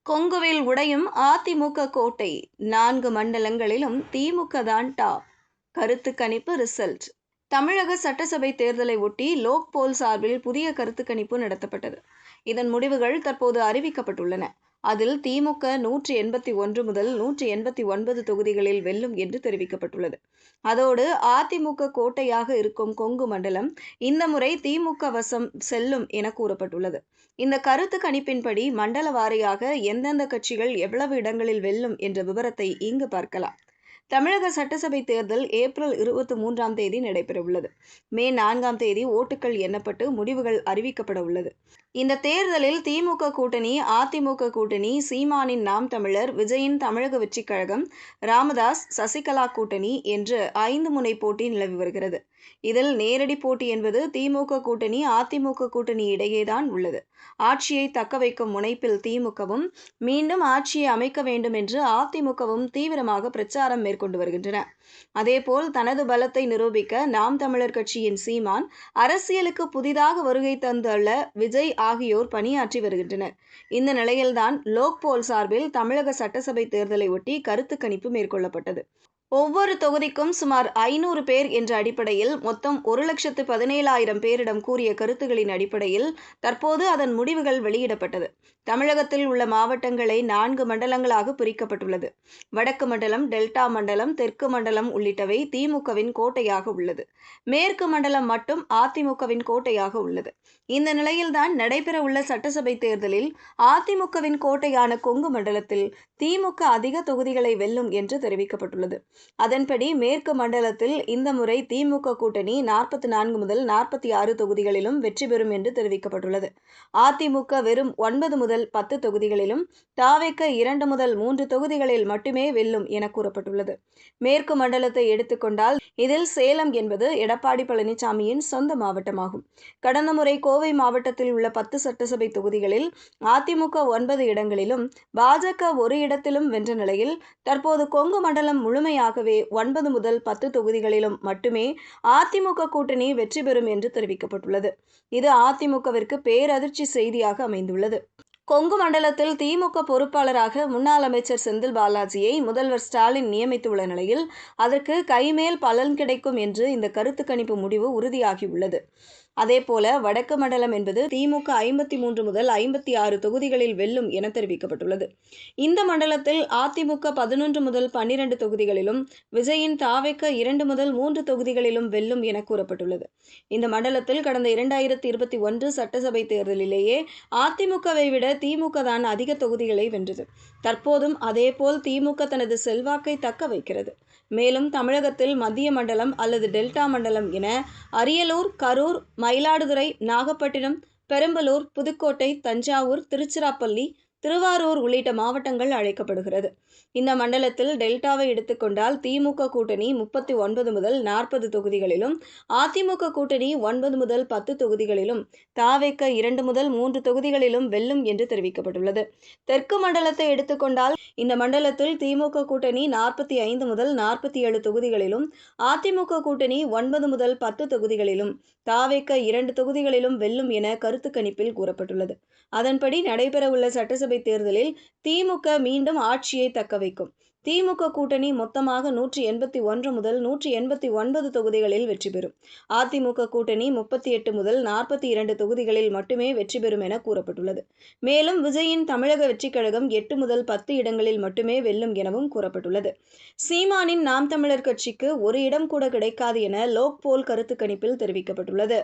கொங்குவில் உடையும் அதிமுக கோட்டை 4 மண்டலங்களிலும் திமுக தான் டாப். கருத்து கணிப்பு ரிசல்ட். தமிழக சட்டசபை தேர்தலை ஒட்டி லோக் போல் சார்பில் புதிய கருத்து கணிப்பு நடத்தப்பட்டது. இதன் முடிவுகள் தற்போது அறிவிக்கப்பட்டுள்ளன. அதில் திமுக 181 முதல் 189 தொகுதிகளில் வெல்லும் என்று தெரிவிக்கப்பட்டுள்ளது. அதோடு அதிமுக கோட்டையாக இருக்கும் கொங்கு மண்டலம் இந்த முறை திமுக வசம் செல்லும் என கூறப்பட்டுள்ளது. இந்த கருத்து கணிப்பின்படி மண்டல வாரியாக எந்தெந்த கட்சிகள் எவ்வளவு இடங்களில் வெல்லும் என்ற விவரத்தை இங்கு பார்க்கலாம். தமிழக சட்டசபை தேர்தல் ஏப்ரல் 23ஆம் தேதி நடைபெறவுள்ளது. மே 4ஆம் தேதி ஓட்டுகள் எண்ணப்பட்டு முடிவுகள் அறிவிக்கப்பட உள்ளது. இந்த தேர்தலில் திமுக கூட்டணி, அதிமுக கூட்டணி, சீமானின் நாம் தமிழர், விஜயின் தமிழக வெற்றிக் கழகம், ராமதாஸ், சசிகலா கூட்டணி என்று 5 முனை போட்டி நிலவி வருகிறது. இதில் நேரடி போட்டி என்பது திமுக கூட்டணி, அதிமுக கூட்டணி இடையேதான் உள்ளது. ஆட்சியை தக்க வைக்கும் முனைப்பில் திமுகவும், மீண்டும் ஆட்சியை அமைக்க வேண்டும் என்று அதிமுகவும் தீவிரமாக பிரச்சாரம் மேற்கொண்டு வருகின்றன. அதேபோல் தனது பலத்தை நிரூபிக்க நாம் தமிழர் கட்சியின் சீமான், அரசியலுக்கு புதிதாக வருகை தந்துள்ள விஜய் ஆகியோர் பணியாற்றி வருகின்றனர். இந்த நிலையில்தான் லோக் போல் சார்பில் தமிழக சட்டசபை தேர்தலை ஒட்டி கருத்து கணிப்பு மேற்கொள்ளப்பட்டது. ஒவ்வொரு தொகுதிக்கும் சுமார் 500 பேர் என்ற அடிப்படையில் மொத்தம் 1,17,000 பேரிடம் கூறிய கருத்துகளின் அடிப்படையில் தற்போது அதன் முடிவுகள் வெளியிடப்பட்டது. தமிழகத்தில் உள்ள மாவட்டங்களை 4 மண்டலங்களாக பிரிக்கப்பட்டுள்ளது. வடக்கு மண்டலம், டெல்டா மண்டலம், தெற்கு மண்டலம் உள்ளிட்டவை திமுகவின் கோட்டையாக உள்ளது. மேற்கு மண்டலம் மட்டும் அதிமுகவின் கோட்டையாக உள்ளது. இந்த நிலையில்தான் நடைபெறவுள்ள சட்டசபை தேர்தலில் அதிமுகவின் கோட்டையான கொங்கு மண்டலத்தில் திமுக அதிக தொகுதிகளை வெல்லும் என்று தெரிவிக்கப்பட்டுள்ளது. அதன்படி மேற்கு மண்டலத்தில் இந்த முறை திமுக கூட்டணி 44 முதல் 46 தொகுதிகளிலும் வெற்றி பெறும் என்று தெரிவிக்கப்பட்டுள்ளது. அதிமுக வெறும் 9 முதல் 10 தொகுதிகளிலும், தாவேக 2 முதல் 3 தொகுதிகளில் மட்டுமே வெல்லும் என கூறப்பட்டுள்ளது. மேற்கு மண்டலத்தை எடுத்துக்கொண்டால் இதில் சேலம் என்பது எடப்பாடி பழனிசாமியின் சொந்த மாவட்டமாகும். கடந்த முறை கோவை மாவட்டத்தில் உள்ள 10 சட்டசபை தொகுதிகளில் அதிமுக 9 இடங்களிலும், பாஜக ஒரு இடத்திலும் வென்ற நிலையில் தற்போது கொங்கு மண்டலம் முழுமையாகவே 9 முதல் 10 தொகுதிகளிலும் மட்டுமே அதிமுக கூட்டணி வெற்றி பெறும் என்று தெரிவிக்கப்பட்டுள்ளது. இது அதிமுகவிற்கு பேரதிர்ச்சி செய்தியாக அமைந்துள்ளது. கொங்கு மண்டலத்தில் திமுக பொறுப்பாளராக முன்னாள் அமைச்சர் செந்தில் பாலாஜியை முதல்வர் ஸ்டாலின் நியமித்துள்ள நிலையில் அதற்கு கைமேல் பலன் கிடைக்கும் என்று இந்த கருத்து கணிப்பு முடிவு உறுதியாகியுள்ளது. அதேபோல வடக்கு மண்டலம் என்பது திமுக 53 முதல் 56 தொகுதிகளில் வெல்லும் என தெரிவிக்கப்பட்டுள்ளது. இந்த மண்டலத்தில் அதிமுக 11 முதல் 12 தொகுதிகளிலும், விஜயின் தாவேக 2 முதல் 3 தொகுதிகளிலும் வெல்லும் என கூறப்பட்டுள்ளது. இந்த மண்டலத்தில் கடந்த 2021 சட்டசபை தேர்தலிலேயே அதிமுகவை விட திமுக தான் அதிக தொகுதிகளை வென்றது. தற்போதும் அதேபோல் திமுக தனது செல்வாக்கை தக்க வைக்கிறது. மேலும் தமிழகத்தில் மத்திய மண்டலம் அல்லது டெல்டா மண்டலம் என அரியலூர், கரூர், மயிலாடுதுறை, நாகப்பட்டினம், பெரம்பலூர், புதுக்கோட்டை, தஞ்சாவூர், திருச்சிராப்பள்ளி, திருவாரூர் உள்ளிட்ட மாவட்டங்கள் அழைக்கப்படுகிறது. இந்த மண்டலத்தில் டெல்டாவை எடுத்துக்கொண்டால் திமுக கூட்டணி 39 முதல் 40 தொகுதிகளிலும், அதிமுக கூட்டணி 9 முதல் 10 தொகுதிகளிலும், தாவேக 2 முதல் 3 தொகுதிகளிலும் வெல்லும் என்று தெரிவிக்கப்பட்டுள்ளது. தெற்கு மண்டலத்தை எடுத்துக்கொண்டால் இந்த மண்டலத்தில் திமுக கூட்டணி 45 முதல் 47 தொகுதிகளிலும், அதிமுக கூட்டணி 9 முதல் 10 தொகுதிகளிலும், தாவேக 2 தொகுதிகளிலும் வெல்லும் என கருத்து கணிப்பில் கூறப்பட்டுள்ளது. அதன்படி நடைபெறவுள்ள சட்டசபை தேர்தலில் திமுக மீண்டும் ஆட்சியை தக்க வைக்கும். திமுக கூட்டணி மொத்தமாக 181 முதல் 189 தொகுதிகளில் வெற்றி பெறும். அதிமுக கூட்டணி 38 முதல் 42 தொகுதிகளில் மட்டுமே வெற்றி பெறும் என கூறப்பட்டுள்ளது. மேலும் விஜயின் தமிழக வெற்றிக் கழகம் 8 முதல் 10 இடங்களில் மட்டுமே வெல்லும் எனவும் கூறப்பட்டுள்ளது. சீமானின் நாம் தமிழர் கட்சிக்கு ஒரு இடம் கூட கிடைக்காது என லோக் போல் கருத்து கணிப்பில் தெரிவிக்கப்பட்டுள்ளது.